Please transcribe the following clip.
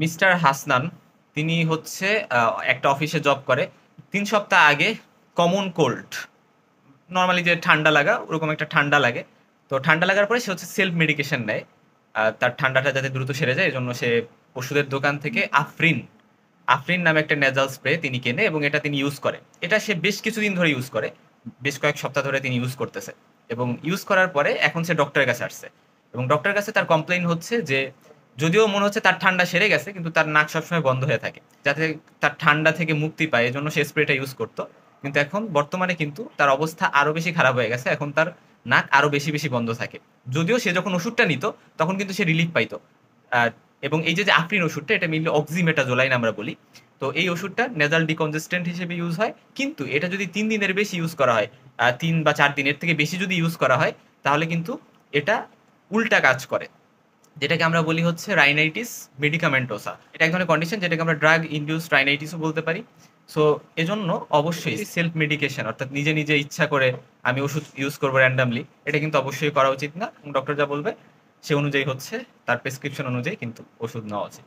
Mister Hasnan তিনি হচ্ছে একটা অফিসে জব করে। ৩ সপ্তাহ আগে কমন কোল্ড, নর্মালি যে ঠান্ডা লাগা ওরকম একটা ঠান্ডা লাগে। তো ঠান্ডা লাগার পরে সে হচ্ছে সেলফ মেডিকেশন নেয়, তার ঠান্ডাটা যাতে দ্রুত সেরে যায় এজন্য সে ওষুধের দোকান থেকে আফরিন আফরিন নামে একটা নেজাল স্প্রে তিনি কেনে এবং এটা তিনি ইউজ করে। এটা সে বেশ কিছুদিন ধরে ইউজ করে, বেশ কয়েক সপ্তাহ ধরে তিনি ইউজ করতেছে। এবং ইউজ করার পরে এখন সে ডক্টরের কাছে আসছে এবং ডক্টরের কাছে তার কমপ্লেইন হচ্ছে যে যদিও মনে হচ্ছে তার ঠান্ডা সেরে গেছে কিন্তু তার নাক সবসময় বন্ধ হয়ে থাকে, যাতে তার ঠান্ডা থেকে মুক্তি পায় এজন্য সে স্প্রেটা ইউজ করতো। কিন্তু এখন বর্তমানে কিন্তু তার অবস্থা আরো বেশি খারাপ হয়ে গেছে, এখন তার নাক আরো বেশি বেশি বন্ধ থাকে। যদিও সে যখন ওষুধটা নিত তখন কিন্তু সে রিলিফ পাইতো। আর এবং এই যে যে আফরিন ওষুধটা এটা মেনলি অক্সিমেটাজোলাইন আমরা বলি। তো এই ওষুধটা নেজাল ডিকনজেস্টেন্ট হিসেবে ইউজ হয়, কিন্তু এটা যদি ৩ দিনের বেশি ইউজ করা হয়, ৩ বা ৪ দিনের থেকে বেশি যদি ইউজ করা হয় তাহলে কিন্তু এটা উল্টা কাজ করে, যেটাকে আমরা বলি হচ্ছে রাইনাইটিস মেডিকামেন্টোসা। এটা এক ধরনের কন্ডিশন যেটাকে আমরা ড্রাগ ইনডিউসড রাইনাইটিসও বলতে পারি। সো এজন্য অবশ্যই সেলফ মেডিকেশন অর্থাৎ নিজে নিজে ইচ্ছা করে আমি ওষুধ ইউজ করবো র্যান্ডামলি, এটা কিন্তু অবশ্যই করা উচিত না। ডক্টর যা বলবে সে অনুযায়ী হচ্ছে তার প্রেসক্রিপশন অনুযায়ী কিন্তু ওষুধ নেওয়া উচিত।